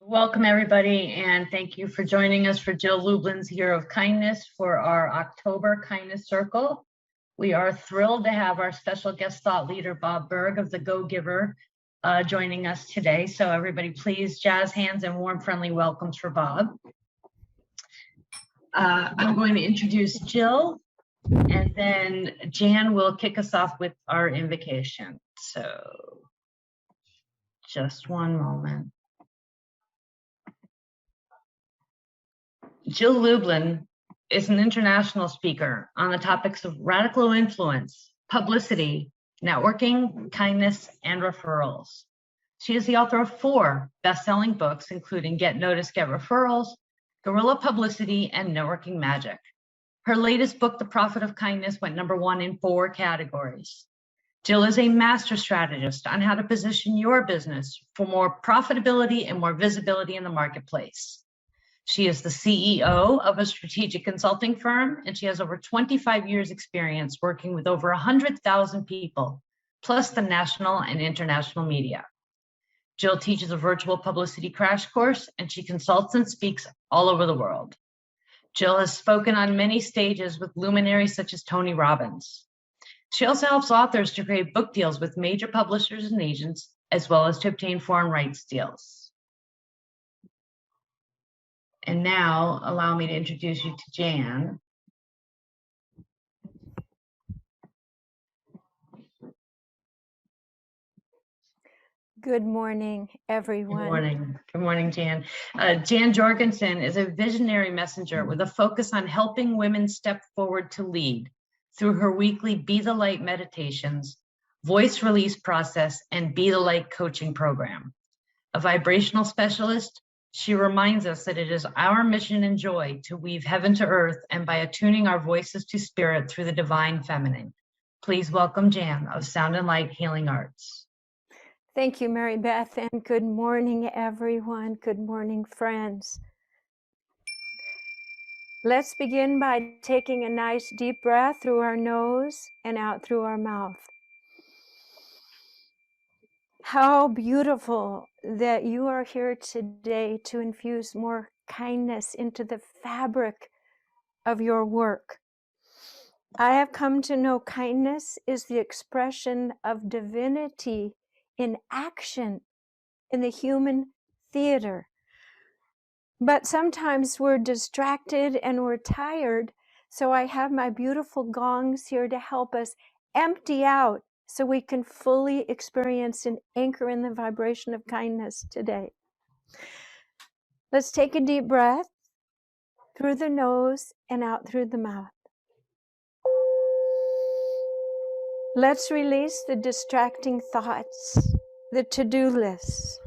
Welcome, everybody, and thank you for joining us for Jill Lublin's Year of Kindness for our October Kindness Circle. We are thrilled to have our special guest thought leader, Bob Berg of the Go Giver, joining us today. So everybody, please jazz hands and warm, friendly welcomes for Bob. I'm going to introduce Jill, and then Jan will kick us off with our invocation. So just one moment. Jill Lublin is an international speaker on the topics of radical influence, publicity, networking, kindness, and referrals. She is the author of 4 best-selling books, including Get Noticed, Get Referrals, Guerrilla Publicity, and Networking Magic. Her latest book, The Profit of Kindness, went #1 in 4 categories. Jill is a master strategist on how to position your business for more profitability and more visibility in the marketplace. She is the CEO of a strategic consulting firm, and she has over 25 years experience working with over 100,000 people, plus the national and international media. Jill teaches a virtual publicity crash course, and she consults and speaks all over the world. Jill has spoken on many stages with luminaries such as Tony Robbins. She also helps authors to create book deals with major publishers and agents, as well as to obtain foreign rights deals. And now allow me to introduce you to Jan. Good morning, everyone. Good morning. Good morning, Jan. Jan Jorgensen is a visionary messenger with a focus on helping women step forward to lead through her weekly Be the Light meditations, voice release process, and Be the Light coaching program. A vibrational specialist, she reminds us that it is our mission and joy to weave heaven to earth, and by attuning our voices to spirit through the divine feminine. Please welcome Jan of Sound and Light Healing Arts. Thank you, Mary Beth, and good morning, everyone. Good morning, friends. Let's begin by taking a nice deep breath through our nose and out through our mouth. How beautiful that you are here today to infuse more kindness into the fabric of your work. I have come to know kindness is the expression of divinity in action in the human theater. But sometimes we're distracted and we're tired, so I have my beautiful gongs here to help us empty out so we can fully experience and anchor in the vibration of kindness today. Let's take a deep breath through the nose and out through the mouth. Let's release the distracting thoughts, the to-do lists.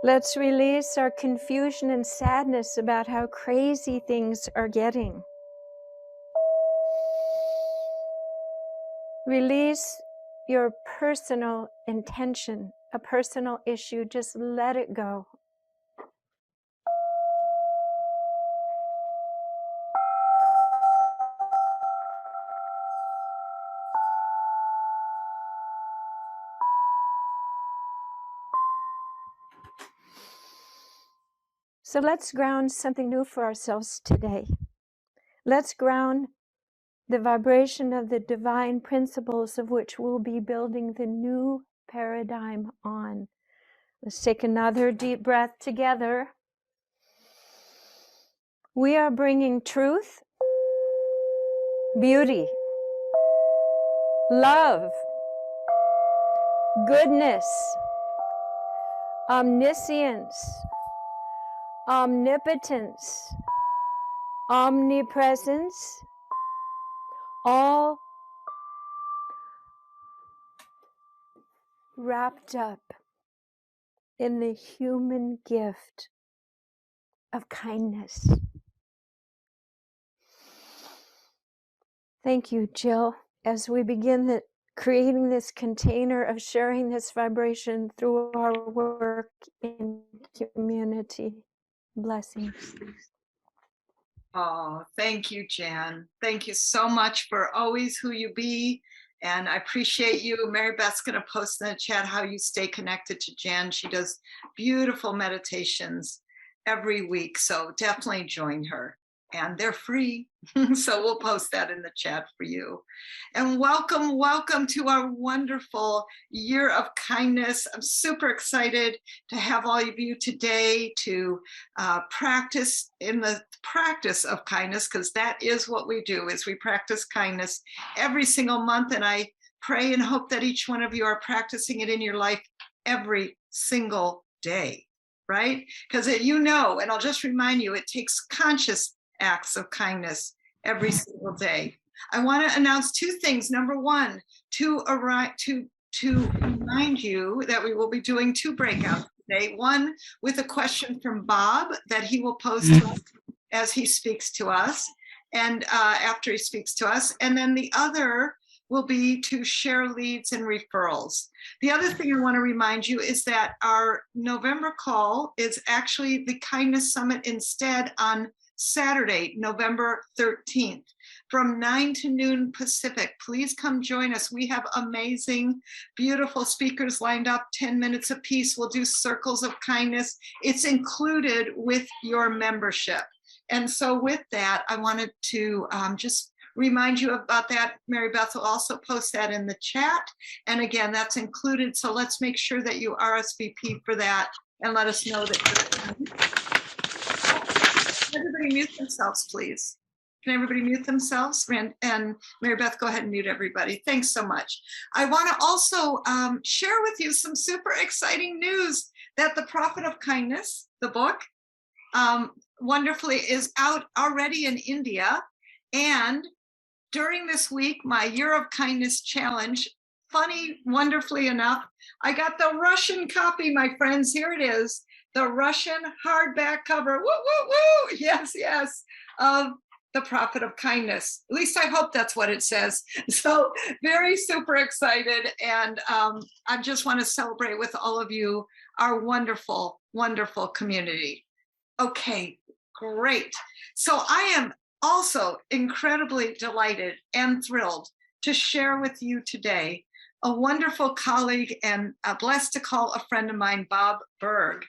Let's release our confusion and sadness about how crazy things are getting. Release your personal intention, a personal issue. Just let it go. So let's ground something new for ourselves today. Let's ground the vibration of the divine principles of which we'll be building the new paradigm on. Let's take another deep breath together. We are bringing truth, beauty, love, goodness, omniscience, omnipotence, omnipresence, all wrapped up in the human gift of kindness. Thank you, Jill, as we begin creating this container of sharing this vibration through our work in community. Blessings. Oh, thank you, Jan. Thank you so much for always who you be And I appreciate you. Mary Beth's going to post in the chat how you stay connected to Jen. She does beautiful meditations every week. So definitely join her. And they're free. So we'll post that in the chat for you. And welcome, welcome to our wonderful year of kindness. I'm super excited to have all of you today to practice in the practice of kindness, because that is what we do, is we practice kindness every single month. And I pray and hope that each one of you are practicing it in your life every single day, right? Because you know, and I'll just remind you, it takes conscious acts of kindness every single day. I want to announce two things. Number one, to remind you that we will be doing two breakouts today. One with a question from Bob that he will pose to us as he speaks to us, and after he speaks to us. And then the other will be to share leads and referrals. The other thing I want to remind you is that our November call is actually the Kindness Summit instead on Saturday, November 13th, from 9 to noon Pacific. Please come join us. We have amazing, beautiful speakers lined up, 10 minutes apiece. We'll do circles of kindness. It's included with your membership. And so with that, I wanted to just remind you about that. Mary Beth will also post that in the chat. And again, that's included. So let's make sure that you RSVP for that and let us know that you're. Everybody mute themselves, please. Can everybody mute themselves? And Mary Beth, go ahead and mute everybody. Thanks so much. I want to also share with you some super exciting news that The Profit of Kindness, the book, wonderfully is out already in India. And during this week, my Year of Kindness challenge, funny, wonderfully enough, I got the Russian copy, my friends. Here it is. The Russian hardback cover, woo, woo, woo, yes, yes, of The Profit of Kindness. At least I hope that's what it says. So very super excited. And I just want to celebrate with all of you, our wonderful, wonderful community. Okay, great. So I am also incredibly delighted and thrilled to share with you today a wonderful colleague and blessed to call a friend of mine, Bob Berg.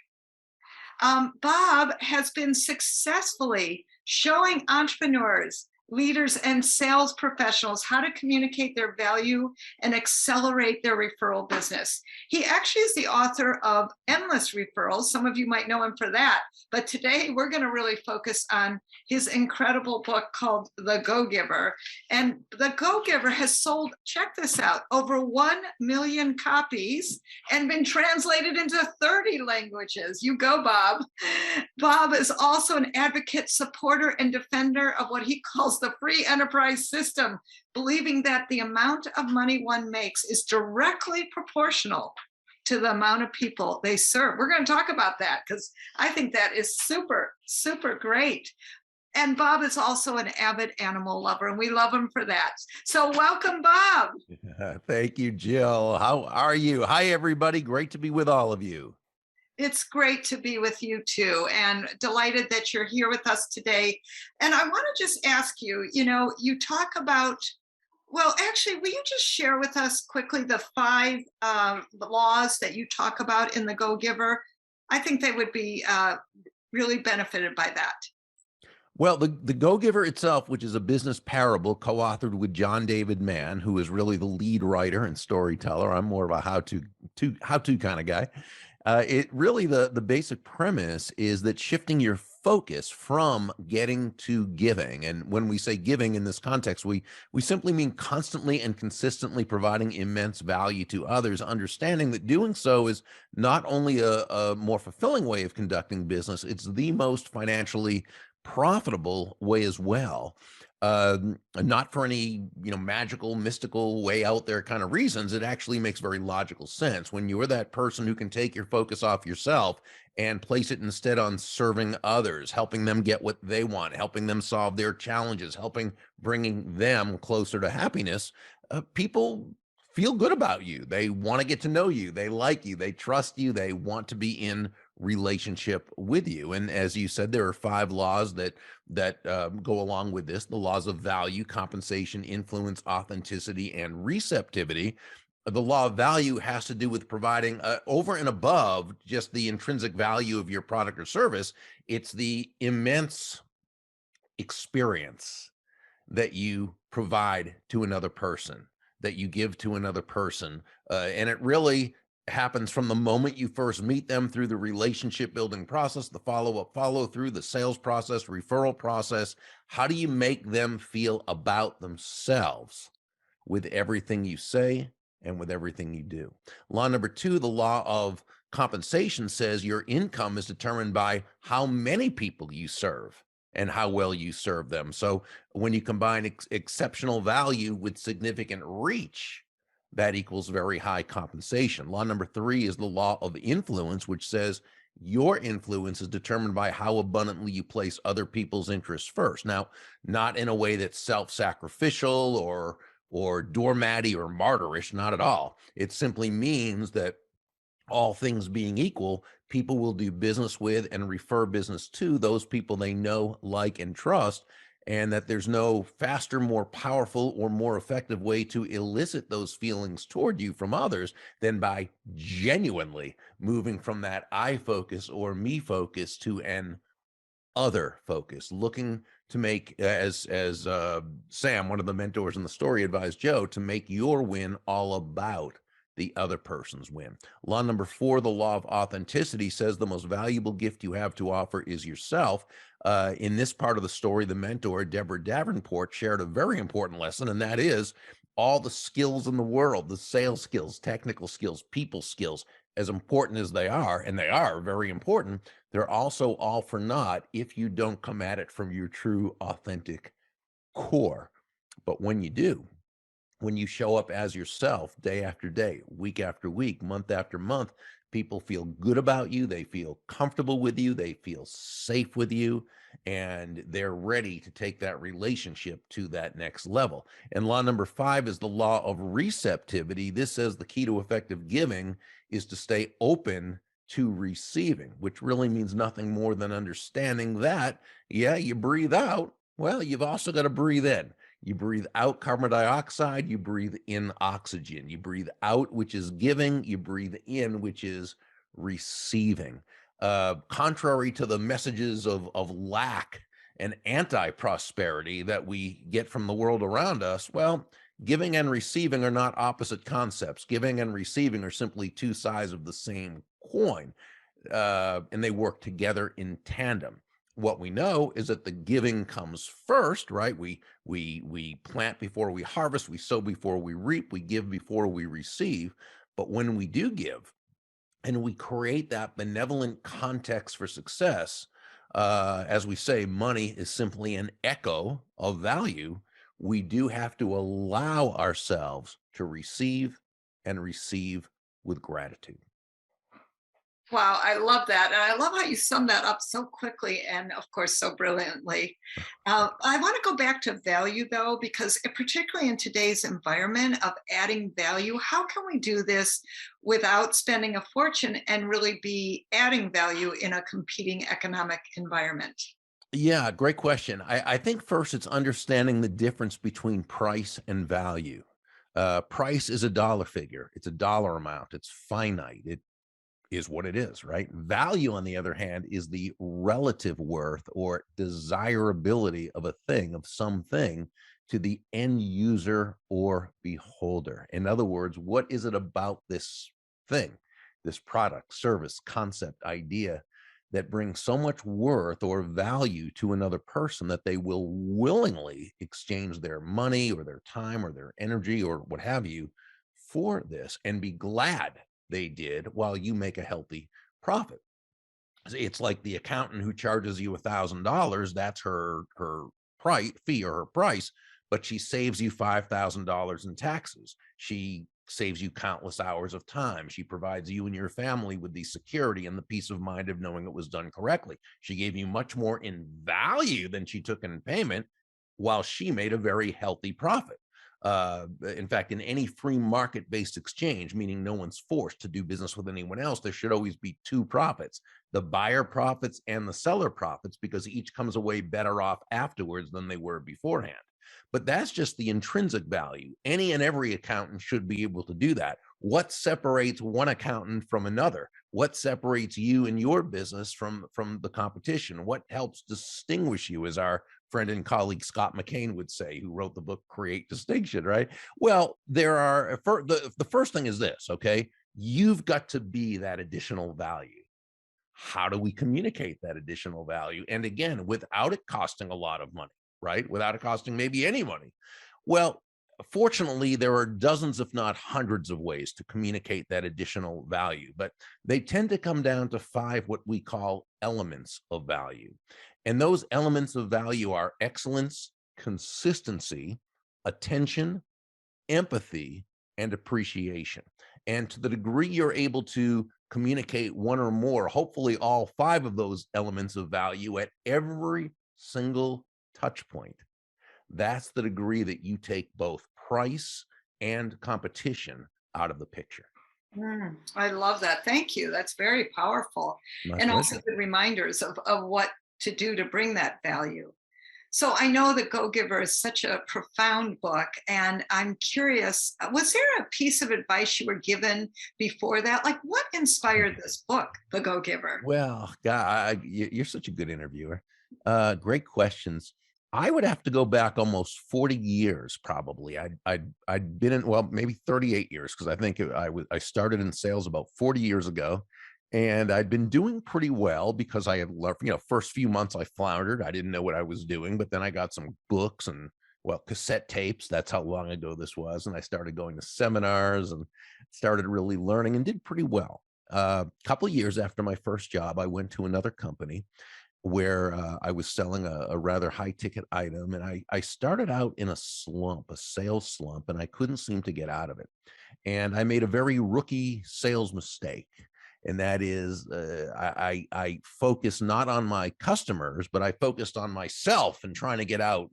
Bob has been successfully showing entrepreneurs, leaders, and sales professionals how to communicate their value and accelerate their referral business. He actually is the author of Endless Referrals. Some of you might know him for that, but today we're going to really focus on his incredible book called The Go-Giver. And The Go-Giver has sold, check this out, over 1 million copies and been translated into 30 languages. You go, Bob. Bob is also an advocate, supporter, and defender of what he calls the free enterprise system, believing that the amount of money one makes is directly proportional to the amount of people they serve. We're going to talk about that because I think that is super, super great. And Bob is also an avid animal lover, and we love him for that. So welcome, Bob. Thank you, Jill. How are you? Hi, everybody. Great to be with all of you. It's great to be with you too, and delighted that you're here with us today. And I want to just ask you, you talk about, well, actually, will you just share with us quickly the 5 laws that you talk about in The Go-Giver? I think they would be really benefited by that. Well, the Go-Giver itself, which is a business parable co-authored with John David Mann, who is really the lead writer and storyteller. I'm more of a how-to kind of guy. It really, the basic premise is that shifting your focus from getting to giving. And when we say giving in this context, we simply mean constantly and consistently providing immense value to others, understanding that doing so is not only a more fulfilling way of conducting business, it's the most financially profitable way as well. Not for any, magical, mystical way out there kind of reasons. It actually makes very logical sense when you're that person who can take your focus off yourself and place it instead on serving others, helping them get what they want, helping them solve their challenges, bringing them closer to happiness. People feel good about you. They want to get to know you. They like you. They trust you. They want to be in relationship with you. And as you said, there are 5 laws that go along with this: the laws of value, compensation, influence, authenticity, and receptivity. The law of value has to do with providing over and above just the intrinsic value of your product or service. It's the immense experience that you provide to another person, that you give to another person. And it really happens from the moment you first meet them, through the relationship building process, the follow-up, follow through, the sales process, referral process. How do you make them feel about themselves with everything you say and with everything you do? Law number 2, the law of compensation, says your income is determined by how many people you serve and how well you serve them. So when you combine exceptional value with significant reach, that equals very high compensation. Law number 3 is the law of influence, which says your influence is determined by how abundantly you place other people's interests first. Now, not in a way that's self-sacrificial or doormatty or martyrish, not at all. It simply means that, all things being equal, people will do business with and refer business to those people they know, like, and trust, and that there's no faster, more powerful, or more effective way to elicit those feelings toward you from others than by genuinely moving from that I focus or me focus to an other focus, looking to make, as Sam, one of the mentors in the story, advised Joe, to make your win all about the other person's win. Law number 4, the law of authenticity, says the most valuable gift you have to offer is yourself. In this part of the story, the mentor, Deborah Davenport, shared a very important lesson, and that is all the skills in the world, the sales skills, technical skills, people skills, as important as they are, and they are very important, they're also all for naught if you don't come at it from your true, authentic core. But when you do, when you show up as yourself day after day, week after week, month after month, people feel good about you. They feel comfortable with you. They feel safe with you, and they're ready to take that relationship to that next level. And law number 5 is the law of receptivity. This says the key to effective giving is to stay open to receiving, which really means nothing more than understanding that, yeah, you breathe out. Well, you've also got to breathe in. You breathe out carbon dioxide, you breathe in oxygen. You breathe out, which is giving, you breathe in, which is receiving. Contrary to the messages of lack and anti-prosperity that we get from the world around us, well, giving and receiving are not opposite concepts. Giving and receiving are simply 2 sides of the same coin, and they work together in tandem. What we know is that the giving comes first, right? We plant before we harvest, we sow before we reap, we give before we receive. But when we do give and we create that benevolent context for success, as we say, money is simply an echo of value. We do have to allow ourselves to receive, and receive with gratitude. Wow, I love that. And I love how you summed that up so quickly and, of course, so brilliantly. I want to go back to value, though, because particularly in today's environment of adding value, how can we do this without spending a fortune and really be adding value in a competing economic environment? Yeah, great question. I think first it's understanding the difference between price and value. Price is a dollar figure. It's a dollar amount. It's finite. It is what it is, right? Value, on the other hand, is the relative worth or desirability of a thing, of something, to the end user or beholder. In other words, what is it about this thing, this product, service, concept, idea, that brings so much worth or value to another person that they will willingly exchange their money or their time or their energy or what have you for this, and be glad they did, while you make a healthy profit. It's like the accountant who charges you $1,000. That's her price fee or her price, but she saves you $5,000 in taxes. She saves you countless hours of time. She provides you and your family with the security and the peace of mind of knowing it was done correctly. She gave you much more in value than she took in payment, while she made a very healthy profit. In fact, in any free market-based exchange, meaning no one's forced to do business with anyone else, there should always be two profits: the buyer profits and the seller profits, because each comes away better off afterwards than they were beforehand. But that's just the intrinsic value. Any and every accountant should be able to do that. What separates one accountant from another? What separates you and your business from the competition? What helps distinguish you, as our friend and colleague Scott McCain would say, who wrote the book Create Distinction, right? Well, there are, the first thing is this, okay? You've got to be that additional value. How do we communicate that additional value? And again, without it costing a lot of money, right? Without it costing maybe any money. Well, fortunately, there are dozens, if not hundreds, of ways to communicate that additional value, but they tend to come down to 5 what we call elements of value. And those elements of value are excellence, consistency, attention, empathy, and appreciation. And to the degree you're able to communicate one or more, hopefully all 5 of those elements of value at every single touch point, that's the degree that you take both price and competition out of the picture. I love that. Thank you. That's very powerful. My And also pleasure. good reminders of what to do to bring that value. So I know The Go-Giver is such a profound book, and I'm curious, was there a piece of advice you were given before that? Like, what inspired this book, The Go-Giver? Well, God, you're such a good interviewer. Great questions. I would have to go back almost 40 years, probably. I'd been in, well, maybe 38 years, because I think I started in sales about 40 years ago, and I'd been doing pretty well because I had learned, first few months I floundered. I didn't know what I was doing, but then I got some books and, well, cassette tapes. That's how long ago this was. And I started going to seminars and started really learning and did pretty well. A couple of years after my first job, I went to another company where I was selling a rather high ticket item. And I started out in a slump, a sales slump, and I couldn't seem to get out of it. And I made a very rookie sales mistake. And that is, I focused not on my customers, but I focused on myself and trying to get out.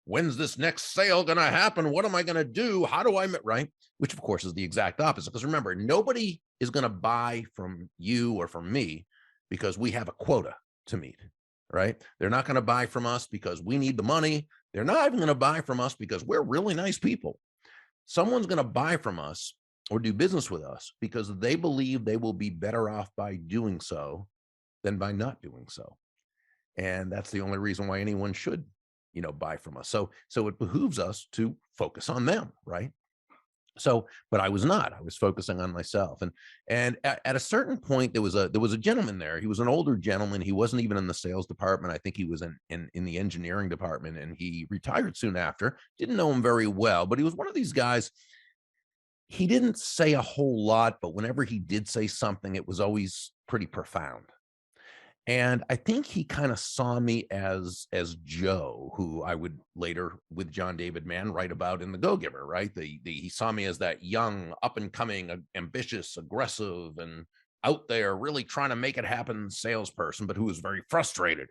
When's this next sale going to happen? What am I going to do? How do I, right? Which, of course, is the exact opposite. Because remember, nobody is going to buy from you or from me because we have a quota to meet, right? They're not going to buy from us because we need the money. They're not even going to buy from us because we're really nice people. Someone's going to buy from us or do business with us because they believe they will be better off by doing so than by not doing so. And that's the only reason why anyone should, buy from us. So it behooves us to focus on them, right? So, but I was not. I was focusing on myself, and at a certain point, there was a gentleman there. He was an older gentleman. He wasn't even in the sales department. I think he was in the engineering department, and he retired soon after. Didn't know him very well, but he was one of these guys. He didn't say a whole lot, but whenever he did say something, it was always pretty profound. And I think he kind of saw me as Joe, who I would later, with John David Mann, write about in The Go-Giver, right? He saw me as that young, up and coming, ambitious, aggressive, and out there really trying to make it happen salesperson, but who was very frustrated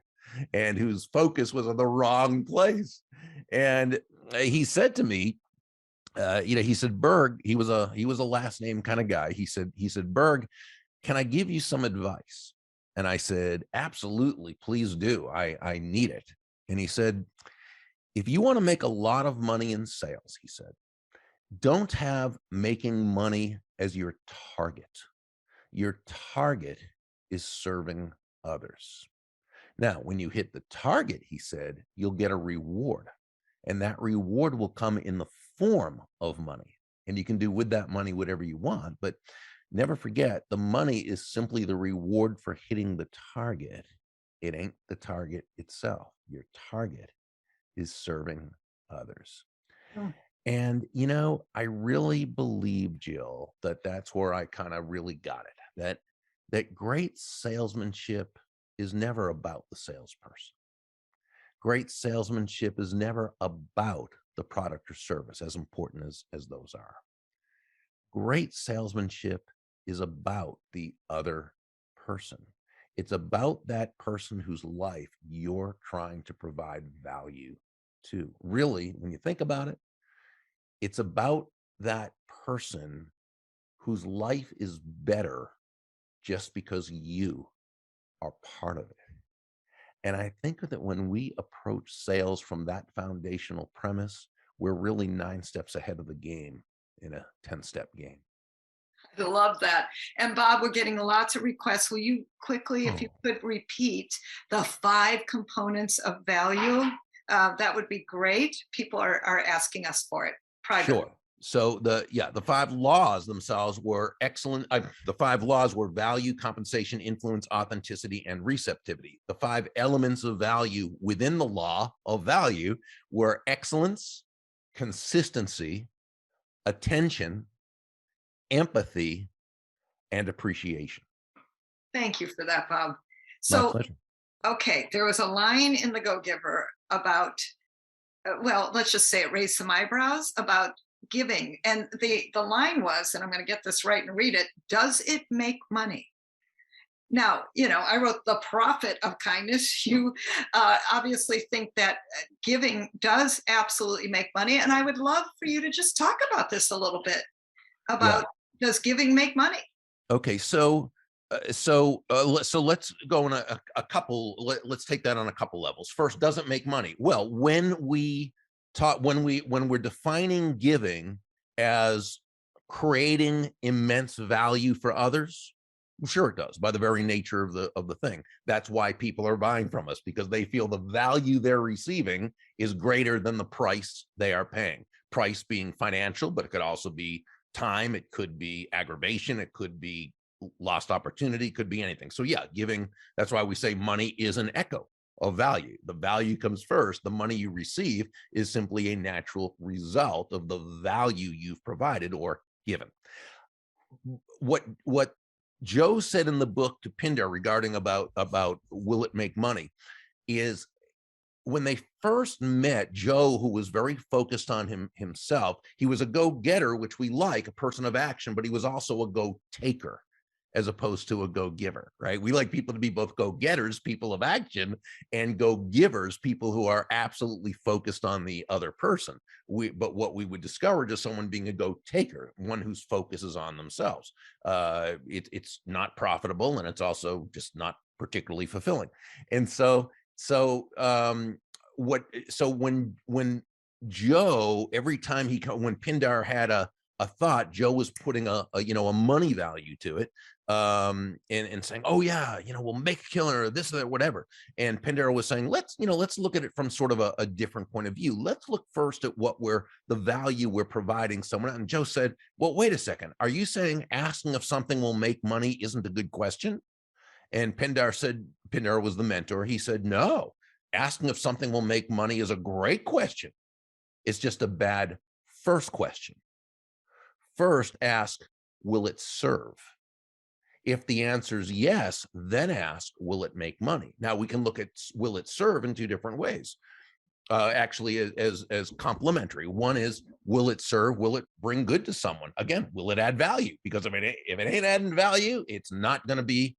and whose focus was in the wrong place. And he said to me, he said, Berg, he was a last name kind of guy. He said, Berg, can I give you some advice? And I said, absolutely, please do. I need it. And he said, if you want to make a lot of money in sales, he said, don't have making money as your target. Your target is serving others. Now, when you hit the target, he said, you'll get a reward. And that reward will come in the form of money. And you can do with that money whatever you want. But never forget, the money is simply the reward for hitting the target. It ain't the target itself. Your target is serving others. Hmm. And, I really believe, Jill, that that's where I kind of really got it, that great salesmanship is never about the salesperson. Great salesmanship is never about the product or service, as important as those are. Great salesmanship is about the other person. It's about that person whose life you're trying to provide value to. Really, when you think about it, It's about that person whose life is better just because you are part of it. And I think that when we approach sales from that foundational premise, we're really 9 steps ahead of the game in a 10-step game. I love that. And Bob, we're getting lots of requests. Will you quickly, if you could repeat the 5 components of value? That would be great. People are asking us for it privately. Sure. So the 5 laws themselves were excellent. The 5 laws were value, compensation, influence, authenticity, and receptivity. The 5 elements of value within the law of value were excellence, consistency, attention, empathy, and appreciation. Thank you for that, Bob. My So, pleasure. okay, there was a line in The Go-Giver about, well, let's just say it raised some eyebrows about giving. And the line was, and I'm going to get this right and read it, does it make money? Now, I wrote The Profit of Kindness. You obviously think that giving does absolutely make money. And I would love for you to just talk about this a little bit about, does giving make money? Okay, so let's go on a couple. Let's take that on a couple levels. First, does it make money? Well, when we're defining giving as creating immense value for others, sure it does, by the very nature of the thing. That's why people are buying from us, because they feel the value they're receiving is greater than the price they are paying. Price being financial, but it could also be time, it could be aggravation, it could be lost opportunity, could be anything. So yeah, giving, that's why we say money is an echo of value. The value comes first. The money you receive is simply a natural result of the value you've provided or given. What Joe said in the book to Pindar regarding about will it make money is, when they first met, Joe, who was very focused on himself, he was a go-getter, which we like, a person of action, but he was also a go-taker as opposed to a go-giver, right? We like people to be both go-getters, people of action, and go-givers, people who are absolutely focused on the other person. But what we would discover is someone being a go-taker, one whose focus is on themselves. It's not profitable, and it's also just not particularly fulfilling. And when Joe, every time when Pindar had a thought, Joe was putting a money value to it, and saying, oh yeah, we'll make a killer, or this or that, whatever. And Pindar was saying, let's look at it from sort of a different point of view. Let's look first at the value we're providing someone. And Joe said, well, wait a second, are you saying asking if something will make money isn't a good question? And Pindar was the mentor. He said, no, asking if something will make money is a great question. It's just a bad first question. First, ask, will it serve? If the answer is yes, then ask, will it make money? Now we can look at will it serve in 2 different ways, actually as complementary. One is, will it serve? Will it bring good to someone? Again, will it add value? Because if it ain't adding value, it's not going to be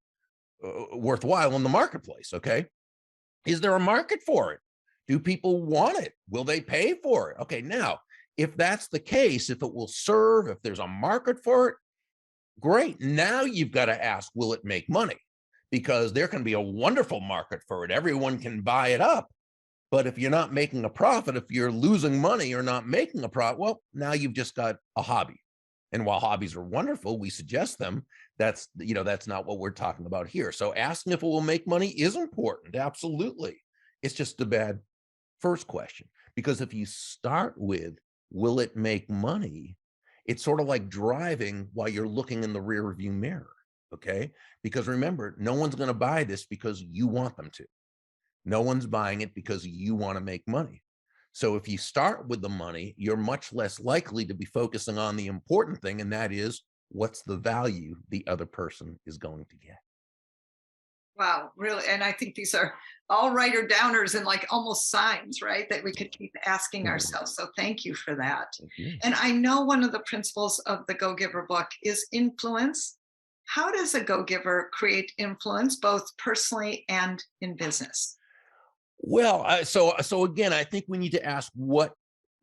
worthwhile in the marketplace. Okay. Is there a market for it? Do people want it? Will they pay for it? Okay. Now, if that's the case, if it will serve, if there's a market for it, great. Now you've got to ask, will it make money? Because there can be a wonderful market for it. Everyone can buy it up. But if you're not making a profit, if you're losing money or not making a profit, well, now you've just got a hobby. And while hobbies are wonderful, we suggest them. That's not what we're talking about here. So asking if it will make money is important. Absolutely. It's just a bad first question, because if you start with, will it make money? It's sort of like driving while you're looking in the rear view mirror. Okay. Because remember, no one's going to buy this because you want them to. No one's buying it because you want to make money. So if you start with the money, you're much less likely to be focusing on the important thing, and that is, what's the value the other person is going to get. Wow, really. And I think these are all writer downers and like almost signs, right? That we could keep asking ourselves. So thank you for that. And I know one of the principles of the Go-Giver book is influence. How does a go-giver create influence, both personally and in business? Well, so again, I think we need to ask, what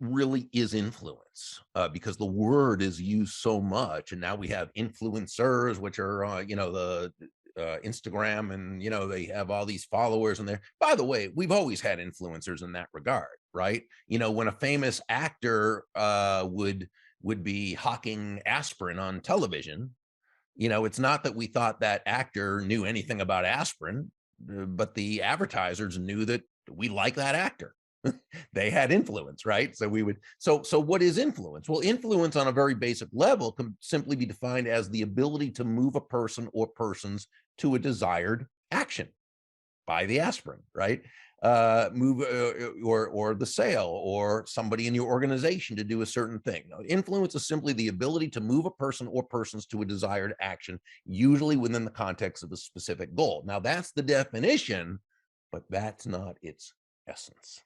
really is influence, because the word is used so much, and now we have influencers, which are the Instagram, and they have all these followers in there. By the way, we've always had influencers in that regard, right? When a famous actor would be hawking aspirin on television, it's not that we thought that actor knew anything about aspirin, but the advertisers knew that we like that actor. They had influence, right? So what is influence? Well, influence on a very basic level can simply be defined as the ability to move a person or persons to a desired action by the aspirin, right? Move or the sale, or somebody in your organization to do a certain thing. Influence is simply the ability to move a person or persons to a desired action, usually within the context of a specific goal. Now, that's the definition, but that's not its essence.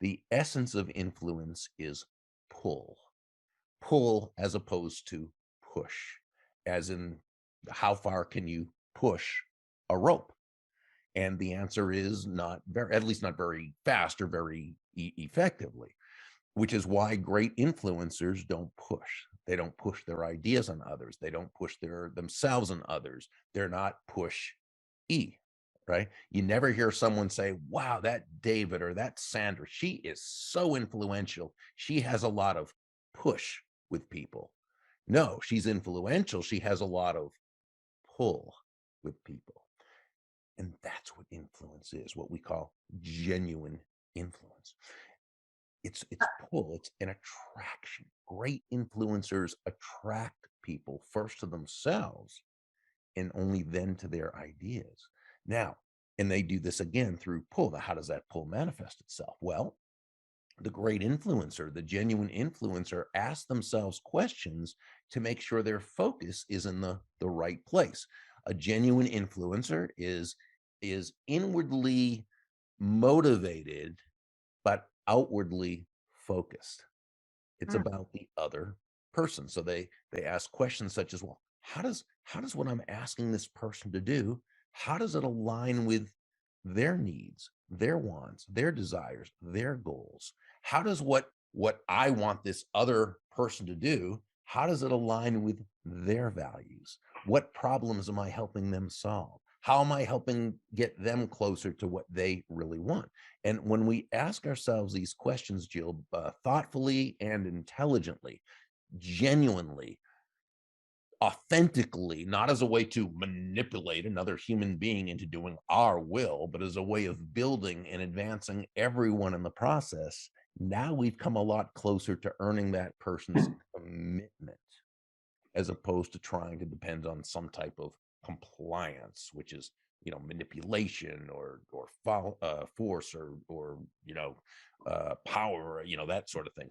The essence of influence is pull as opposed to push, as in how far can you push a rope? And the answer is at least not very fast or very effectively, which is why great influencers don't push. They don't push their ideas on others. They don't push themselves on others. They're not push-y. Right? You never hear someone say, wow, that David or that Sandra, she is so influential. She has a lot of push with people. No, she's influential. She has a lot of pull with people. And that's what influence is, what we call genuine influence. It's pull, it's an attraction. Great influencers attract people first to themselves and only then to their ideas. Now, and they do this again through pull. Now, how does that pull manifest itself? Well, the great influencer, the genuine influencer, asks themselves questions to make sure their focus is in the right place. A genuine influencer is inwardly motivated, but outwardly focused. It's about the other person. So they ask questions such as, well, how does what I'm asking this person to do, how does it align with their needs, their wants, their desires, their goals? How does what I want this other person to do, how does it align with their values? What problems am I helping them solve? How am I helping get them closer to what they really want? And when we ask ourselves these questions, Jill, thoughtfully and intelligently, genuinely, authentically, not as a way to manipulate another human being into doing our will, but as a way of building and advancing everyone in the process, now we've come a lot closer to earning that person's commitment, as opposed to trying to depend on some type of compliance, which is manipulation or force or power, that sort of thing.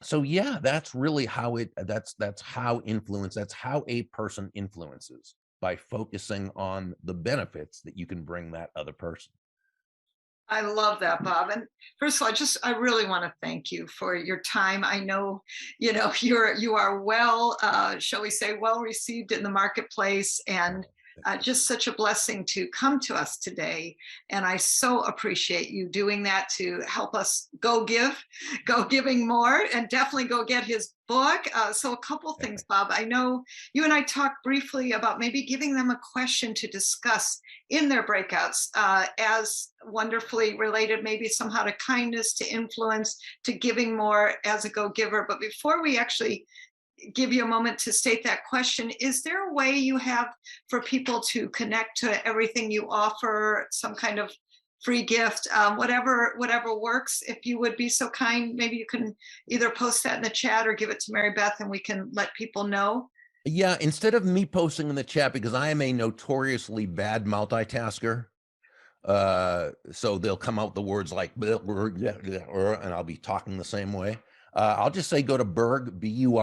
So yeah, that's really how that's how a person influences, by focusing on the benefits that you can bring that other person. I love that, Bob. And first of all, I really want to thank you for your time. I know, you are well, shall we say, well received in the marketplace, and just such a blessing to come to us today. And I so appreciate you doing that to help us go giving more, and definitely go get his book. So a couple things, Bob. I know you and I talked briefly about maybe giving them a question to discuss in their breakouts, as wonderfully related maybe somehow to kindness, to influence, to giving more as a go-giver. But before we actually give you a moment to state that question, is there a way you have for people to connect to everything you offer, some kind of free gift, whatever works? If you would be so kind, maybe you can either post that in the chat or give it to Mary Beth, and we can let people know. Yeah, instead of me posting in the chat, because I am a notoriously bad multitasker, so they'll come out the words like, and I'll be talking the same way. I'll just say go to burg.com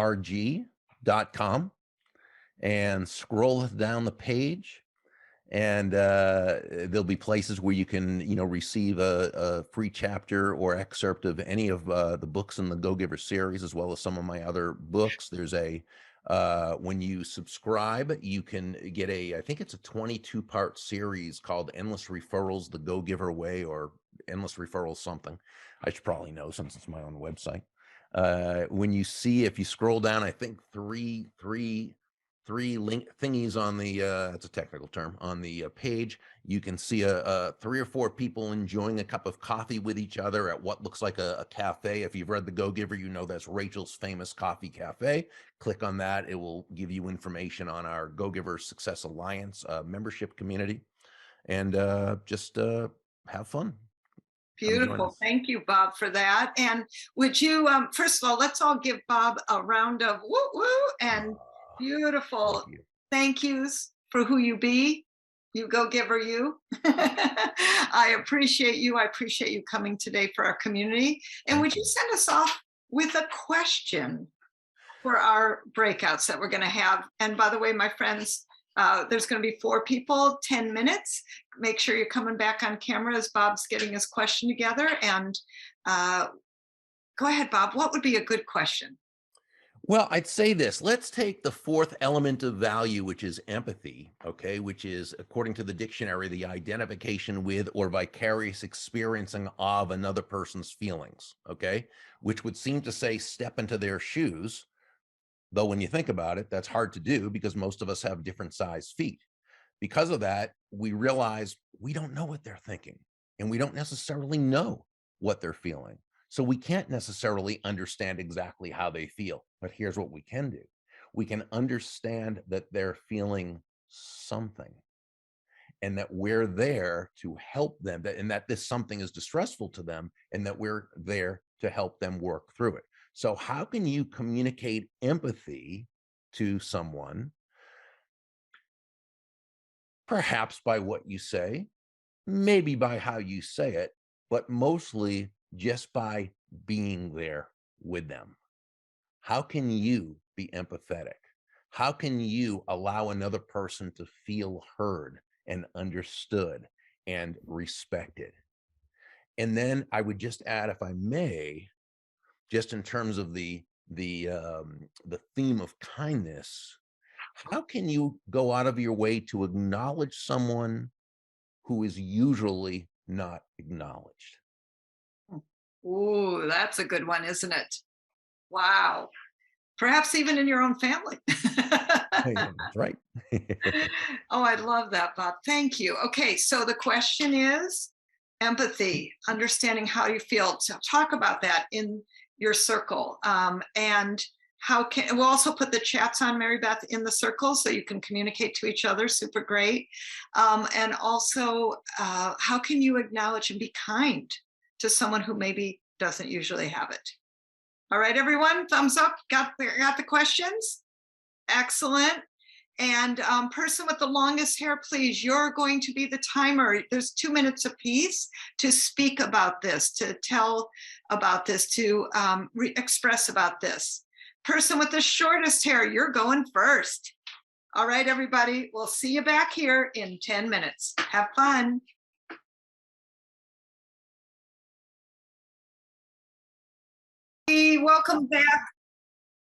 and scroll down the page, and there'll be places where you can receive a free chapter or excerpt of any of the books in the Go Giver series, as well as some of my other books. There's when you subscribe, you can get I think it's a 22-part series called Endless Referrals, The Go Giver Way, or endless referrals something. I should probably know since it's my own website. When you see, if you scroll down, I think three link thingies on the that's a technical term, on the page, you can see 3 or 4 people enjoying a cup of coffee with each other at what looks like a cafe. If you've read The Go-Giver, you know that's Rachel's Famous Coffee Cafe. Click on that. It will give you information on our Go-Giver Success Alliance membership community, and just have fun. Beautiful. Thank you, Bob, for that. And would you, first of all, let's all give Bob a round of woo woo and beautiful thank yous for who you be. You Go-Giver, you. I appreciate you. I appreciate you coming today for our community. And would you send us off with a question for our breakouts that we're going to have? And by the way, my friends, there's going to be 4 people, 10 minutes. Make sure you're coming back on camera as Bob's getting his question together. And go ahead, Bob. What would be a good question? Well, I'd say this. Let's take the 4th element of value, which is empathy, okay, which is, according to the dictionary, the identification with or vicarious experiencing of another person's feelings, okay, which would seem to say step into their shoes. Though when you think about it, that's hard to do because most of us have different size feet. Because of that, we realize we don't know what they're thinking, and we don't necessarily know what they're feeling. So we can't necessarily understand exactly how they feel. But here's what we can do. We can understand that they're feeling something, and that we're there to help them, and that this something is distressful to them, and that we're there to help them work through it. So how can you communicate empathy to someone? Perhaps by what you say, maybe by how you say it, but mostly just by being there with them. How can you be empathetic? How can you allow another person to feel heard and understood and respected? And then I would just add, if I may, just in terms of the theme of kindness, how can you go out of your way to acknowledge someone who is usually not acknowledged? Ooh, that's a good one, isn't it? Wow. Perhaps even in your own family. Yeah, that's right. Oh, I love that, Bob. Thank you. Okay, so the question is empathy, understanding how you feel. So talk about that in your circle. And how can, we'll also put the chats on, Mary Beth, in the circle so you can communicate to each other. Super great. And also, how can you acknowledge and be kind to someone who maybe doesn't usually have it? All right, everyone, thumbs up. Got the questions? Excellent. And person with the longest hair, please, you're going to be the timer. There's 2 minutes apiece to speak about this, to tell about this, to express about this. Person with the shortest hair, you're going first. All right, everybody, we'll see you back here in 10 minutes. Have fun. Welcome back.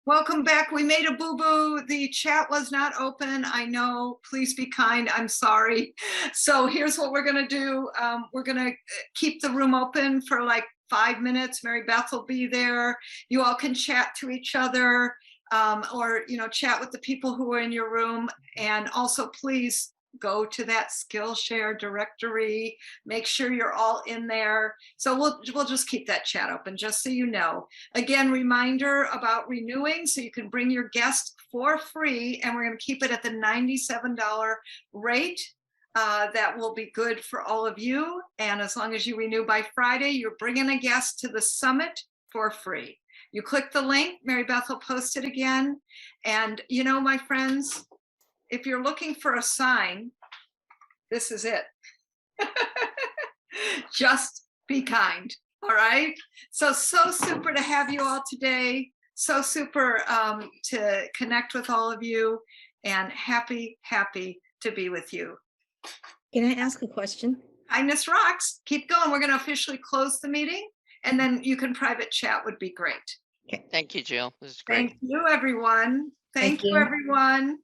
Welcome back. We made a boo-boo. The chat was not open. I know. Please be kind. I'm sorry. So here's what we're going to do. We're going to keep the room open for like 5 minutes. Mary Beth will be there. You all can chat to each other, or, you know, chat with the people who are in your room. And also, please go to that Skillshare directory. Make sure you're all in there. So we'll just keep that chat open, just so you know. Again, reminder about renewing, so you can bring your guest for free, and we're going to keep it at the $97 rate. That will be good for all of you. And as long as you renew by Friday, you're bringing a guest to the summit for free. You click the link, Mary Beth will post it again. And you know, my friends, if you're looking for a sign, this is it. Just be kind. All right. So super to have you all today. So super to connect with all of you, and happy to be with you. Can I ask a question? Kindness rocks. Keep going. We're going to officially close the meeting, and then you can private chat would be great. Okay. Thank you, Jill. This is great. Thank you, everyone. Thank you, everyone.